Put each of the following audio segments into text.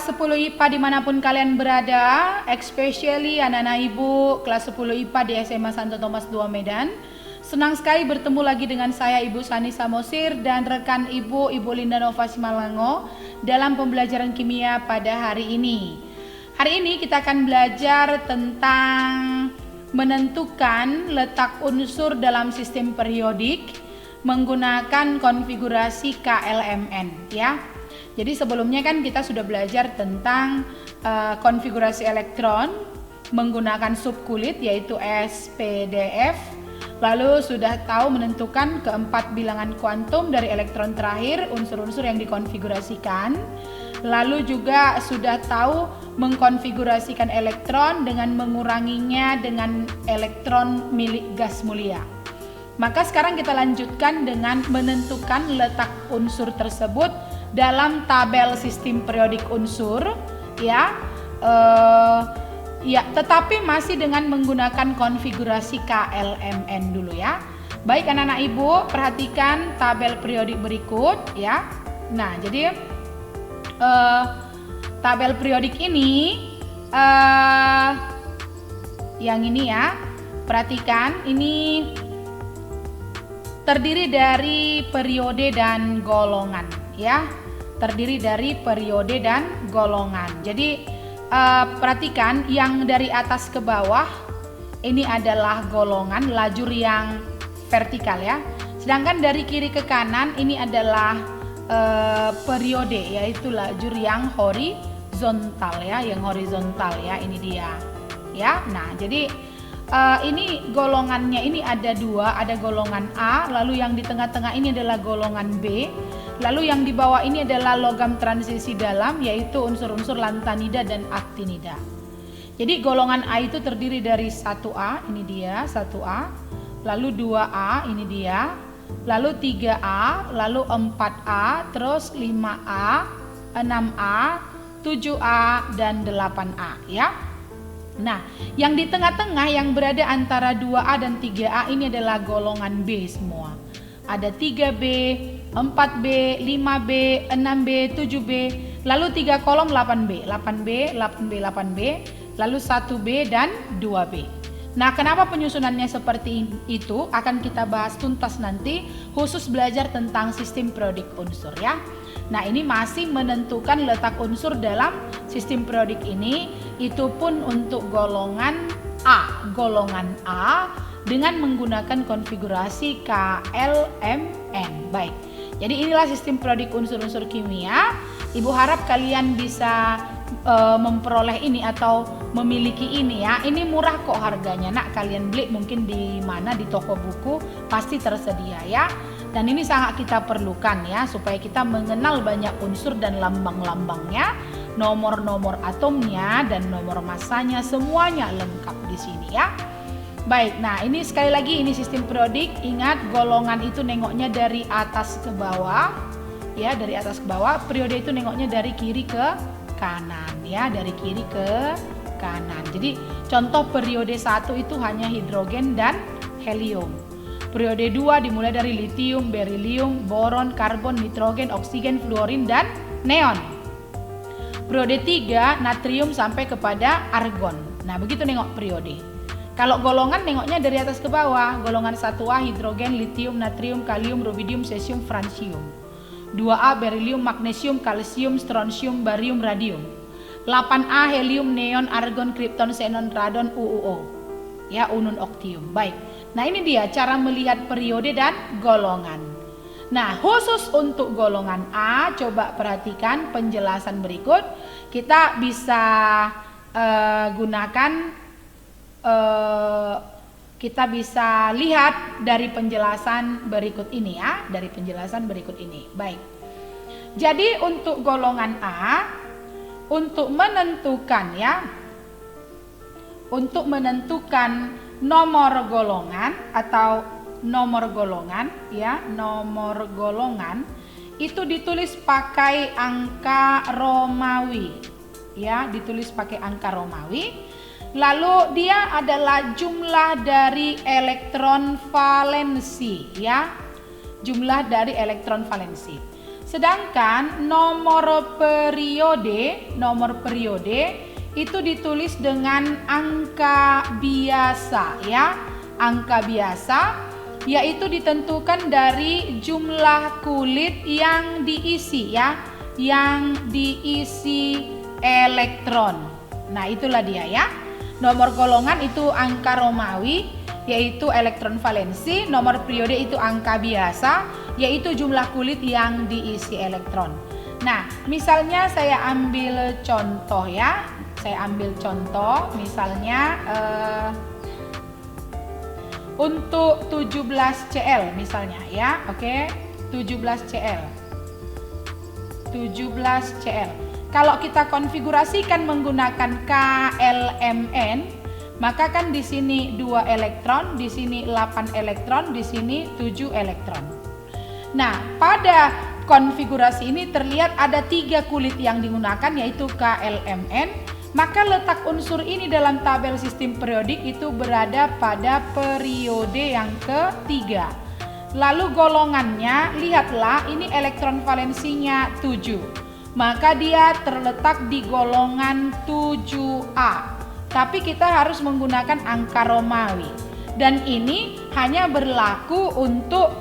kelas 10 IPA dimanapun kalian berada, especially anak-anak ibu kelas 10 IPA di SMA Santo Thomas II Medan. Senang sekali bertemu lagi dengan saya Ibu Sani Samosir dan rekan Ibu Linda Nova Simalango dalam pembelajaran kimia pada hari ini. Hari ini kita akan belajar tentang menentukan letak unsur dalam sistem periodik menggunakan konfigurasi KLMN ya. Jadi sebelumnya kan kita sudah belajar tentang konfigurasi elektron menggunakan subkulit yaitu SPDF. Lalu sudah tahu menentukan keempat bilangan kuantum dari elektron terakhir, unsur-unsur yang dikonfigurasikan. Lalu juga sudah tahu mengkonfigurasikan elektron dengan menguranginya dengan elektron milik gas mulia. Maka sekarang kita lanjutkan dengan menentukan letak unsur tersebut dalam tabel sistem periodik unsur ya. Tetapi masih dengan menggunakan konfigurasi KLMN dulu ya. Baik anak-anak ibu, perhatikan tabel periodik berikut ya. Nah, jadi tabel periodik ini yang ini ya. Perhatikan, ini terdiri dari periode dan golongan ya. Terdiri dari periode dan golongan. Jadi perhatikan yang dari atas ke bawah ini adalah golongan lajur yang vertikal ya. Sedangkan dari kiri ke kanan ini adalah periode yaitu lajur yang horizontal ya, yang horizontal ya, ini dia. Ya. Nah, jadi ini golongannya ini ada dua, ada golongan A, lalu yang di tengah-tengah ini adalah golongan B. Lalu yang di bawah ini adalah logam transisi dalam yaitu unsur-unsur lantanida dan aktinida. Jadi golongan A itu terdiri dari 1A, ini dia 1A, lalu 2A, ini dia, lalu 3A, lalu 4A, terus 5A, 6A, 7A, dan 8A ya. Nah, yang di tengah-tengah yang berada antara 2A dan 3A ini adalah golongan B semua. Ada 3B, 4B, 5B, 6B, 7B, lalu 3 kolom 8B, 8B, 8B, 8B, lalu 1B dan 2B. Nah, kenapa penyusunannya seperti itu akan kita bahas tuntas nanti, khusus belajar tentang sistem periodik unsur ya. Nah, ini masih menentukan letak unsur dalam sistem periodik ini, itu pun untuk golongan A. Golongan A dengan menggunakan konfigurasi KLMN. Baik. Jadi inilah sistem periodik unsur-unsur kimia. Ibu harap kalian bisa memperoleh ini atau memiliki ini ya. Ini murah kok harganya. Nak, kalian beli mungkin di mana, di toko buku pasti tersedia ya. Dan ini sangat kita perlukan ya, supaya kita mengenal banyak unsur dan lambang-lambangnya, nomor-nomor atomnya dan nomor masanya, semuanya lengkap di sini ya. Baik, nah ini sekali lagi ini sistem periodik. Ingat, golongan itu nengoknya dari atas ke bawah ya, dari atas ke bawah. Periode itu nengoknya dari kiri ke kanan ya, dari kiri ke kanan. Jadi contoh periode 1 itu hanya hidrogen dan helium. Periode 2 dimulai dari litium, berilium, boron, karbon, nitrogen, oksigen, fluorin, dan neon. Periode 3 natrium sampai kepada argon. Nah, begitu nengok periode. Kalau golongan nengoknya dari atas ke bawah. Golongan 1A hidrogen, litium, natrium, kalium, rubidium, cesium, francium. 2A berilium, magnesium, kalsium, strontium, barium, radium. 8A helium, neon, argon, krypton, xenon, radon, UUO. Ya, unun, oktium. Baik. Nah, ini dia cara melihat periode dan golongan. Nah, khusus untuk golongan A, coba perhatikan penjelasan berikut. Kita bisa kita bisa lihat dari penjelasan berikut ini ya, dari penjelasan berikut ini. Baik. Jadi untuk golongan A, untuk menentukan ya, untuk menentukan nomor golongan atau nomor golongan ya, nomor golongan itu ditulis pakai angka Romawi ya, ditulis pakai angka Romawi. Lalu dia adalah jumlah dari elektron valensi ya, jumlah dari elektron valensi. Sedangkan nomor periode itu ditulis dengan angka biasa ya. Angka biasa yaitu ditentukan dari jumlah kulit yang diisi ya, yang diisi elektron. Nah, itulah dia ya. Nomor golongan itu angka Romawi yaitu elektron valensi, nomor periode itu angka biasa yaitu jumlah kulit yang diisi elektron. Nah, misalnya saya ambil contoh ya. Saya ambil contoh misalnya untuk 17 Cl misalnya ya. Oke, 17 Cl. Kalau kita konfigurasikan menggunakan KLMN, maka kan di sini 2 elektron, di sini 8 elektron, di sini 7 elektron. Nah, pada konfigurasi ini terlihat ada 3 kulit yang digunakan yaitu KLMN. Maka letak unsur ini dalam tabel sistem periodik itu berada pada periode yang ketiga. Lalu golongannya, lihatlah ini elektron valensinya 7. Maka dia terletak di golongan 7A. Tapi kita harus menggunakan angka Romawi. Dan ini hanya berlaku untuk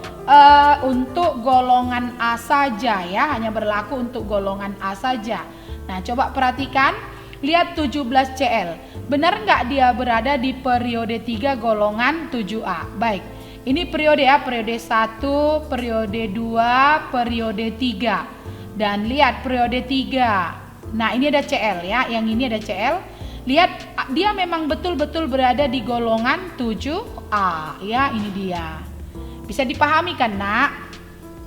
golongan A saja ya, hanya berlaku untuk golongan A saja. Nah, coba perhatikan. Lihat 17 Cl, benar nggak dia berada di periode 3 golongan 7A? Baik, ini periode ya, periode 1, periode 2, periode 3. Dan lihat periode 3. Nah, ini ada Cl ya, yang ini ada Cl. Lihat, dia memang betul-betul berada di golongan 7A ya, ini dia. Bisa dipahami kan nak?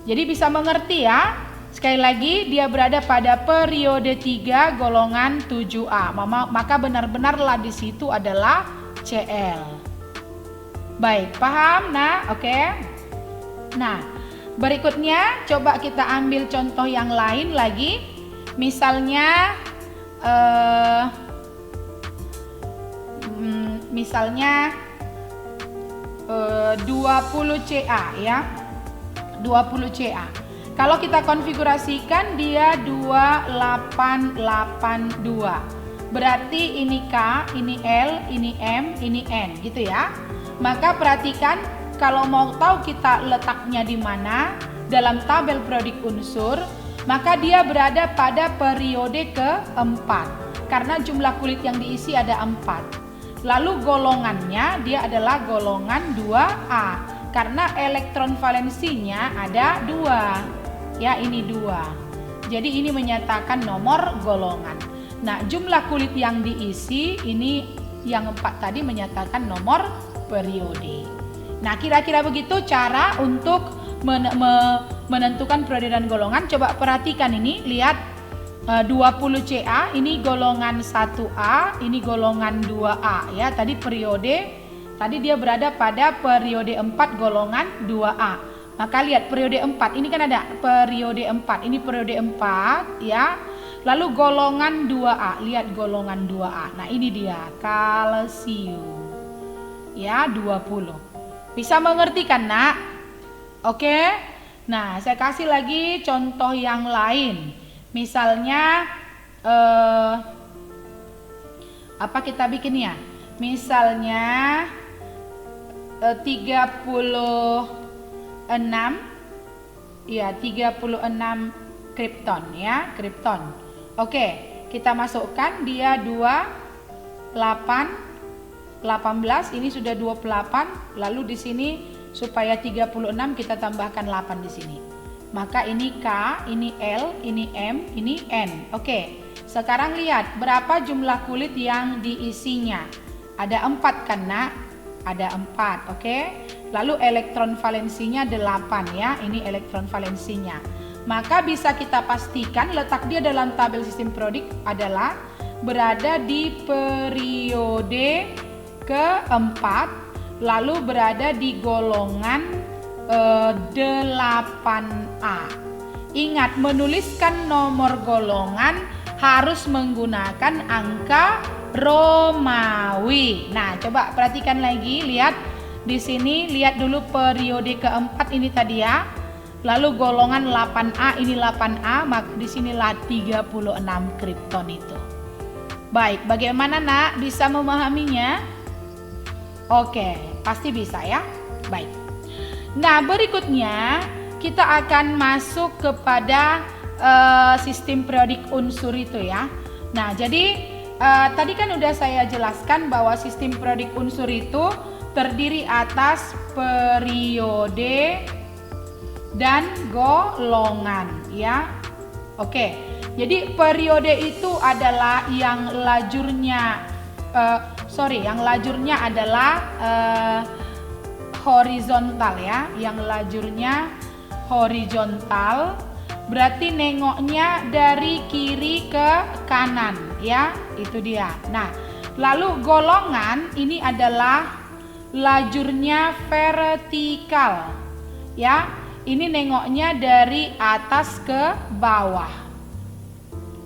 Jadi bisa mengerti ya. Sekali lagi dia berada pada periode 3 golongan 7A. Maka benar-benarlah di situ adalah Cl. Baik, paham? Nah, oke. Nah, berikutnya coba kita ambil contoh yang lain lagi. Misalnya 20 Ca ya. 20 Ca. Kalau kita konfigurasikan dia 2882. Berarti ini K, ini L, ini M, ini N gitu ya. Maka perhatikan kalau mau tahu kita letaknya di mana dalam tabel periodik unsur, maka dia berada pada periode keempat. Karena jumlah kulit yang diisi ada 4. Lalu golongannya dia adalah golongan 2A. Karena elektron valensinya ada 2. Ya, ini 2. Jadi ini menyatakan nomor golongan. Nah, jumlah kulit yang diisi ini yang 4 tadi menyatakan nomor periode. Nah, kira-kira begitu cara untuk menentukan periode dan golongan. Coba perhatikan ini, lihat 20 Ca ini golongan 1A, ini golongan 2A ya. Tadi dia berada pada periode 4 golongan 2A. Maka lihat periode 4, ini kan ada periode 4, ini periode 4 ya. Lalu golongan 2A, lihat golongan 2A. Nah, ini dia kalsium. Ya, 20. Bisa mengerti kan, nak? Oke. Nah, saya kasih lagi contoh yang lain. Misalnya apa kita bikin ya? Misalnya 36 kripton ya, kripton. Oke, kita masukkan dia 18, ini sudah 28, lalu di sini supaya 36 kita tambahkan 8 di sini. Maka ini K, ini L, ini M, ini N. Oke. Sekarang lihat berapa jumlah kulit yang diisinya. Ada 4 kan, nak? Ada 4, oke. Lalu elektron valensinya 8 ya. Ini elektron valensinya. Maka bisa kita pastikan letak dia dalam tabel sistem periodik adalah berada di periode keempat, lalu berada di golongan 8A. Ingat, menuliskan nomor golongan harus menggunakan angka Romawi. Nah, coba perhatikan lagi, lihat di sini, lihat dulu periode keempat ini tadi ya. Lalu golongan 8A, ini 8A, maka di sinilah 36 kripton itu. Baik, bagaimana nak bisa memahaminya? Oke, pasti bisa ya. Baik. Nah, berikutnya kita akan masuk kepada sistem periodik unsur itu ya. Nah, jadi tadi kan udah saya jelaskan bahwa sistem periodik unsur itu terdiri atas periode dan golongan ya. Oke, jadi periode itu adalah yang lajurnya adalah horizontal ya, yang lajurnya horizontal, berarti nengoknya dari kiri ke kanan ya, itu dia. Nah, lalu golongan ini adalah lajurnya vertikal ya, ini nengoknya dari atas ke bawah.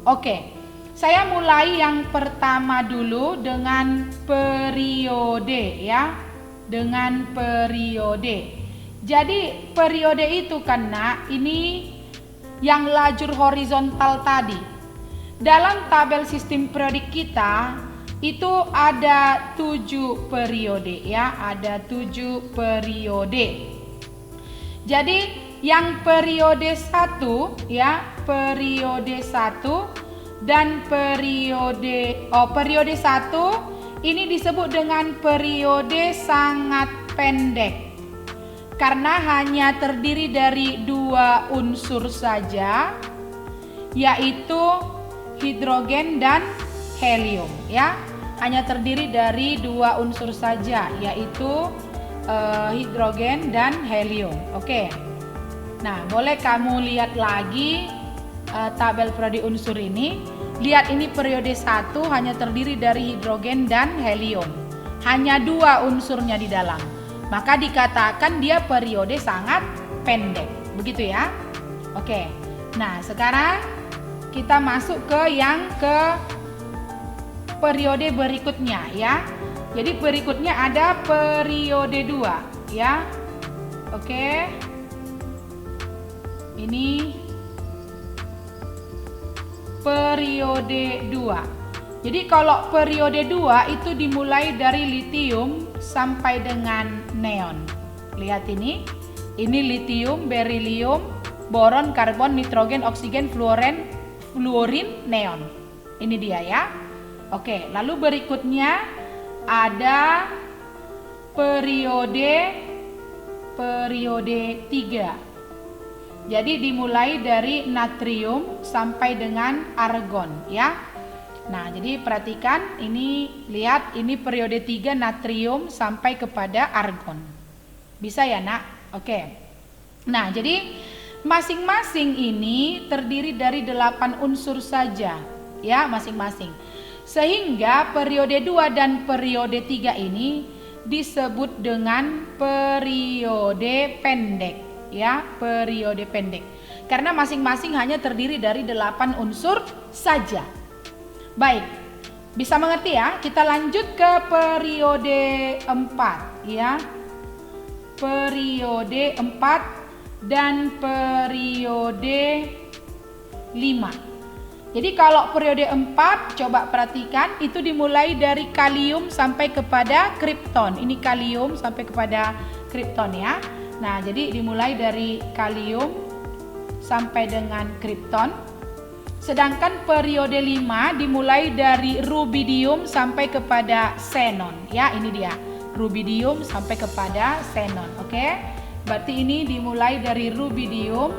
Oke, saya mulai yang pertama dulu dengan periode ya, dengan periode. Jadi periode itu karena ini yang lajur horizontal tadi. Dalam tabel sistem periodik kita itu ada 7 periode ya, ada 7 periode. Jadi yang periode 1 ya, periode 1 dan periode 1 ini disebut dengan periode sangat pendek. Karena hanya terdiri dari 2 unsur saja, yaitu hidrogen dan helium ya. Hanya terdiri dari 2 unsur saja, yaitu hidrogen dan helium. Oke. Nah, boleh kamu lihat lagi tabel periodik unsur ini. Lihat, ini periode 1 hanya terdiri dari hidrogen dan helium. Hanya 2 unsurnya di dalam. Maka dikatakan dia periode sangat pendek. Begitu ya. Oke. Nah, sekarang kita masuk ke periode berikutnya ya. Jadi berikutnya ada periode 2 ya. Oke. Ini periode 2. Jadi kalau periode 2 itu dimulai dari litium sampai dengan neon. Lihat ini litium, berilium, boron, karbon, nitrogen, oksigen, fluorin, neon. Ini dia ya. Oke, lalu berikutnya ada periode 3. Jadi dimulai dari natrium sampai dengan argon ya. Nah, jadi perhatikan ini, lihat ini periode 3 natrium sampai kepada argon. Bisa ya, Nak? Oke. Nah, jadi masing-masing ini terdiri dari 8 unsur saja ya, masing-masing. Sehingga periode 2 dan periode 3 ini disebut dengan periode pendek ya, periode pendek. Karena masing-masing hanya terdiri dari 8 unsur saja. Baik, bisa mengerti ya? Kita lanjut ke periode 4 ya. Periode 4 dan periode 5. Jadi kalau periode 4 coba perhatikan, itu dimulai dari kalium sampai kepada kripton. Ini kalium sampai kepada kripton ya. Nah, jadi dimulai dari kalium sampai dengan kripton. Sedangkan periode 5 dimulai dari rubidium sampai kepada xenon ya, ini dia. Rubidium sampai kepada xenon. Oke. Berarti ini dimulai dari rubidium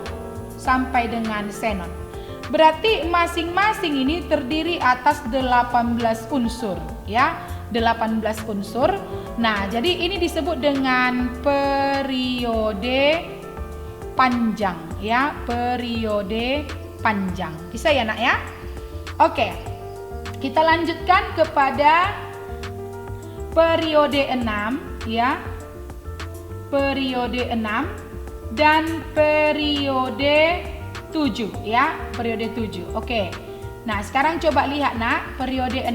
sampai dengan xenon. Berarti masing-masing ini terdiri atas 18 unsur ya, 18 unsur. Nah, jadi ini disebut dengan periode panjang ya, periode panjang. Bisa ya, Nak ya? Oke. Kita lanjutkan kepada periode 6 ya. Periode 6 dan periode 7 ya, periode 7. Oke. Nah, sekarang coba lihat, Nak, periode 6.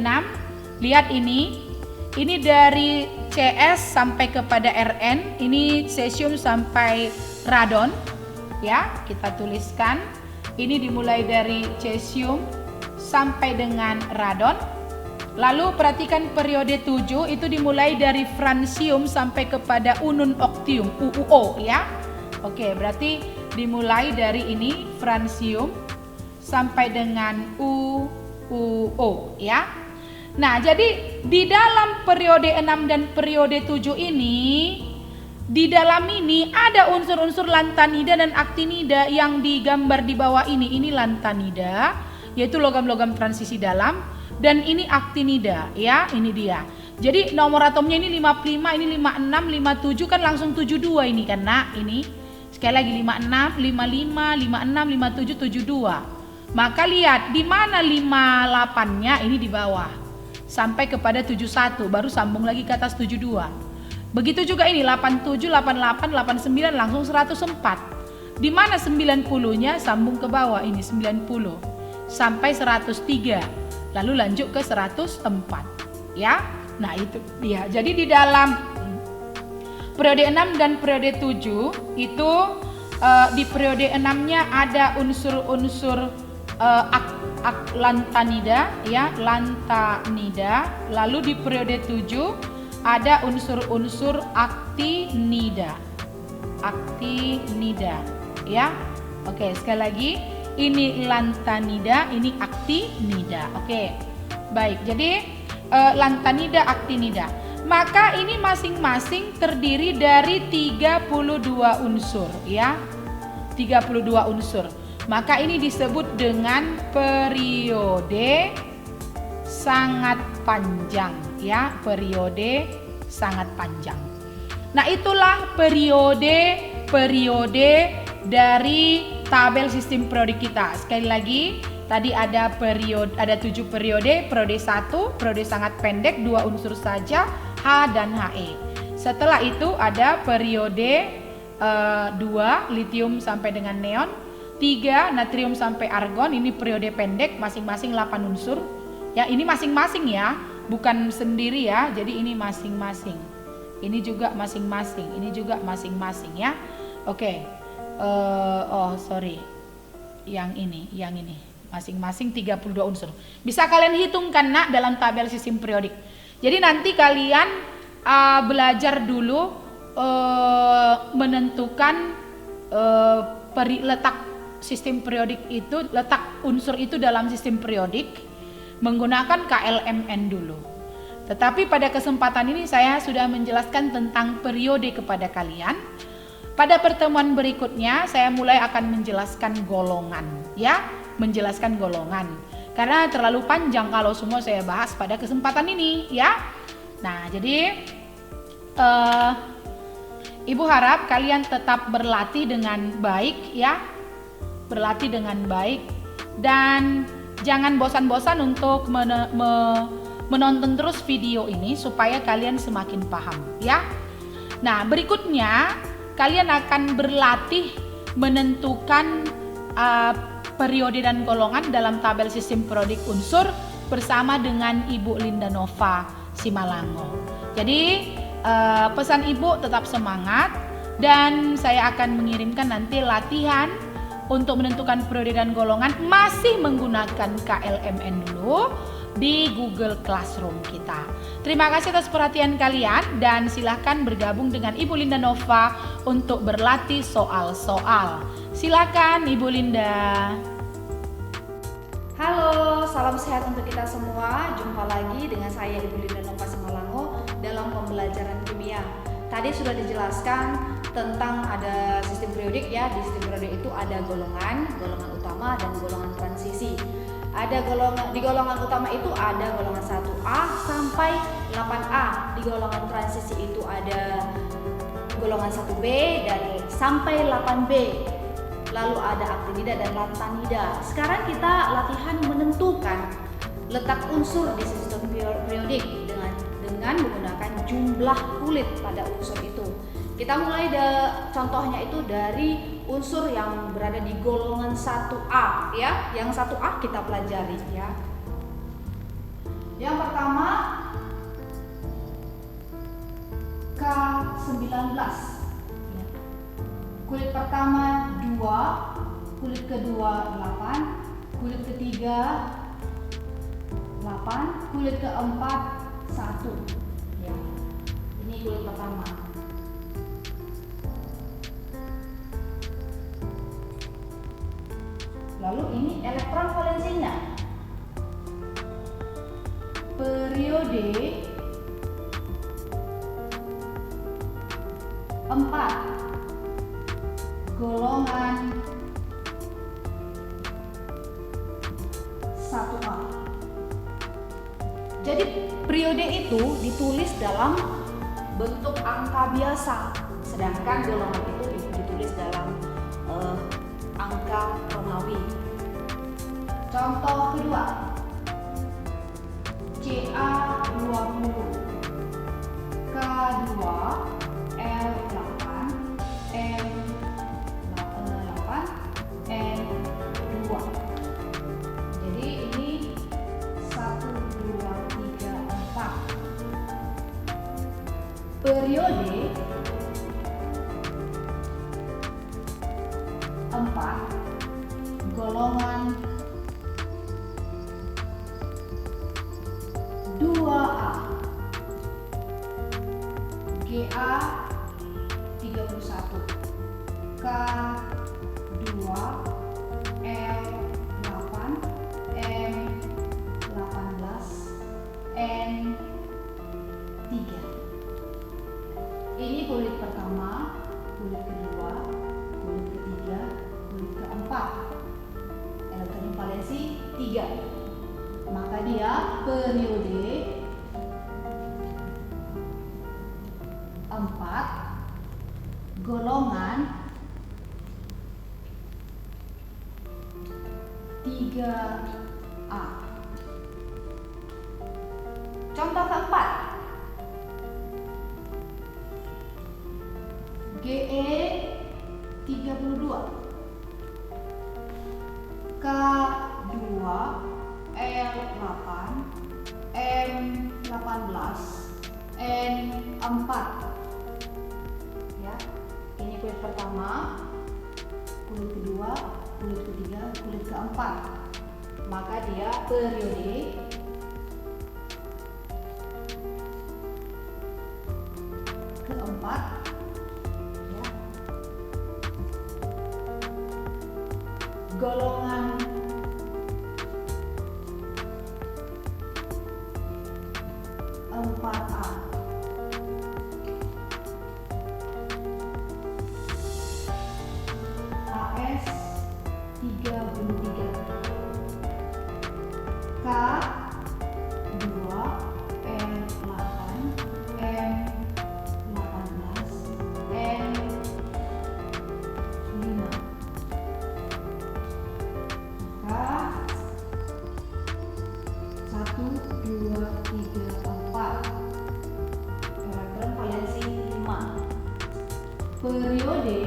Lihat ini. Ini dari CS sampai kepada Rn, ini cesium sampai radon. ya. Kita tuliskan ini dimulai dari cesium sampai dengan radon. Lalu perhatikan periode 7 itu dimulai dari francium sampai kepada unun octium, UUO ya. Oke, berarti dimulai dari ini francium sampai dengan UUO ya. Nah, jadi di dalam periode 6 dan periode 7 ini, di dalam ini ada unsur-unsur lantanida dan aktinida yang digambar di bawah ini. Ini lantanida, yaitu logam-logam transisi dalam. Dan ini aktinida ya, ini dia. Jadi nomor atomnya ini 55, ini 56, 57 kan langsung 72 ini kan nak. Ini sekali lagi 56, 55, 56, 57, 72. Maka lihat di mana 58-nya ini di bawah. Sampai kepada 71 baru sambung lagi ke atas 72. Begitu juga ini 87, 88, 89 langsung 104. Di mana 90-nya sambung ke bawah ini 90 sampai 103. Lalu lanjut ke 104 ya. Nah itu dia. Jadi di dalam periode 6 dan periode 7 itu di periode 6-nya ada unsur-unsur lantanida ya, lantanida. Lalu di periode 7 ada unsur-unsur aktinida. Aktinida ya. Oke, sekali lagi ini lantanida, ini aktinida. Oke, baik. Jadi lantanida, aktinida. Maka ini masing-masing terdiri dari 32 unsur ya. 32 unsur. Maka ini disebut dengan periode sangat panjang ya, periode sangat panjang. Nah, itulah periode dari tabel sistem periodik kita. Sekali lagi, tadi ada 7 periode, periode 1, periode sangat pendek, 2 unsur saja, H dan He. Setelah itu ada periode 2, litium sampai dengan neon, 3, natrium sampai argon, ini periode pendek, masing-masing 8 unsur. Ya, ini masing-masing ya, bukan sendiri ya, jadi ini masing-masing. Ini juga masing-masing, ini juga masing-masing ya. Oke. Yang ini masing-masing 32 unsur. Bisa kalian hitungkan nak dalam tabel sistem periodik. Jadi nanti kalian belajar dulu menentukan letak sistem periodik itu, letak unsur itu dalam sistem periodik menggunakan KLMN dulu. Tetapi pada kesempatan ini saya sudah menjelaskan tentang periode kepada kalian. Pada pertemuan berikutnya saya mulai akan menjelaskan golongan ya, menjelaskan golongan. Karena terlalu panjang kalau semua saya bahas pada kesempatan ini ya. Nah, jadi Ibu harap kalian tetap berlatih dengan baik ya. Berlatih dengan baik dan jangan bosan-bosan untuk menonton terus video ini supaya kalian semakin paham ya. Nah, berikutnya kalian akan berlatih menentukan periode dan golongan dalam tabel sistem periodik unsur bersama dengan Ibu Linda Nova Simalango. Jadi pesan Ibu tetap semangat dan saya akan mengirimkan nanti latihan untuk menentukan periode dan golongan masih menggunakan KLMN dulu di Google Classroom kita. Terima kasih atas perhatian kalian dan silahkan bergabung dengan Ibu Linda Nova untuk berlatih soal-soal. Silakan Ibu Linda. Halo, salam sehat untuk kita semua. Jumpa lagi dengan saya Ibu Linda Nova Simalango dalam pembelajaran kimia. Tadi sudah dijelaskan tentang ada sistem periodik ya. Di sistem periodik itu ada golongan utama dan golongan transisi. Ada di golongan utama itu ada golongan 1A sampai 8A. Di golongan transisi itu ada golongan 1B dan sampai 8B. Lalu ada aktinida dan lantanida. Sekarang kita latihan menentukan letak unsur di sistem periodik dengan menggunakan jumlah kulit pada unsur itu. Kita mulai contohnya itu dari unsur yang berada di golongan 1A ya. Yang 1A kita pelajari ya. Yang pertama K19. Kulit pertama 2 kulit kedua 8, kulit ketiga 8, kulit keempat 1. Ya. Ini kulit pertama. Lalu ini elektron valensinya. Periode 4, golongan 1A. Jadi periode itu ditulis dalam bentuk angka biasa, sedangkan golongan itu ditulis dalam angka Romawi. Contoh kedua, Ca20, K2, L8, M8, N2. Jadi ini 1, 2, 3, 4. Periode 4, golongan 2A. Ga 31, K2, L8, M18, N3. Ini kulit pertama, kulit kedua, kulit ketiga, kulit keempat. Elektron valensi 3. Maka dia periode 4, golongan 3A. Contoh keempat, Ge32, K2, L8, M18, N4. Ya, ini kulit pertama, kulit kedua, kulit ketiga, kulit keempat. Maka dia periode 4, ya, golongan 4A. AS 33, K2, L8, M18, N5. Maka 1, 2, 3, 4. Elektron valensi 5. Periode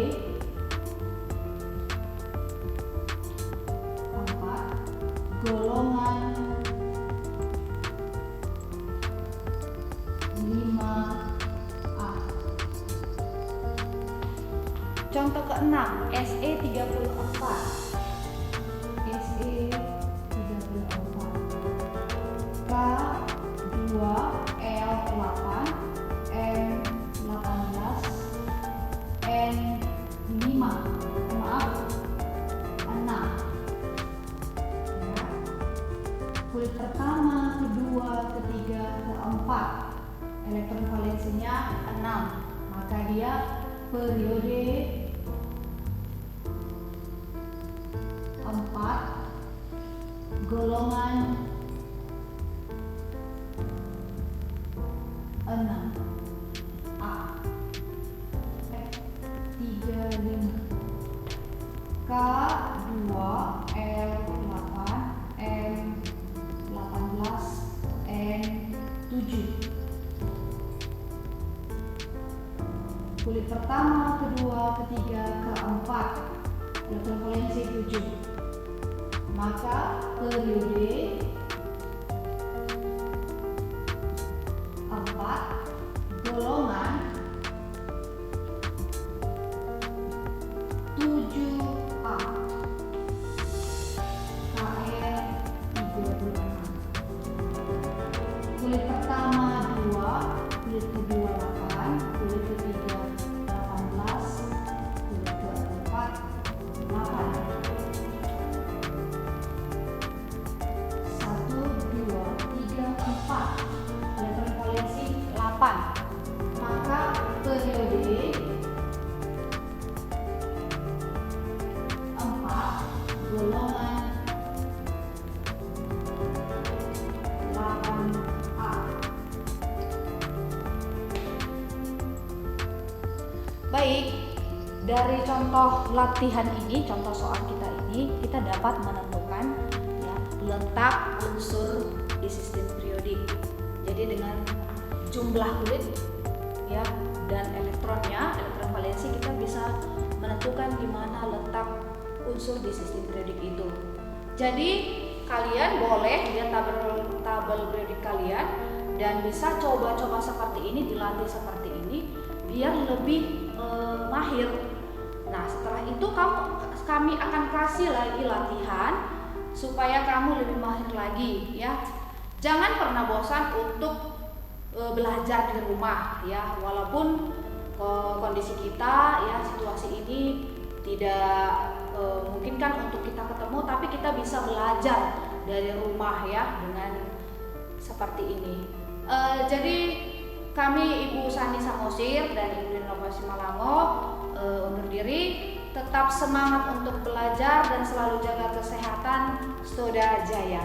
4, golongan 5A. Contoh ke-6, Se34. K2, L8, M18, N5. Maaf, 6. Ya. Kulit pertama, kedua, ketiga, keempat. Elektron valensinya 6. Maka dia periode 4, golongan 6A. 35, K2, L8, M18, N7. Kulit pertama, kedua, ketiga, keempat. Elektron valensi 7. Maka periode 4, golongan 7A. Maka periode 4 golongan 8A. Baik, dari contoh latihan ini, contoh soal kita ini, kita dapat menentukan ya, letak unsur di sistem periodik. Jadi dengan jumlah kulit ya dan elektronnya, elektron valensi, kita bisa menentukan di mana letak unsur di sistem periodik itu. Jadi kalian boleh lihat tabel periodik kalian dan bisa coba-coba seperti ini, dilatih seperti ini biar lebih mahir. Nah, setelah itu kami akan kasih lagi latihan supaya kamu lebih mahir lagi ya. Jangan pernah bosan untuk belajar di rumah ya, walaupun kondisi kita ya, situasi ini tidak memungkinkan untuk kita ketemu, tapi kita bisa belajar dari rumah ya dengan seperti ini. Jadi kami Ibu Sani Samosir dan Ibu Inovasi Malango undur diri. Tetap semangat untuk belajar dan selalu jaga kesehatan. Stoda Jaya.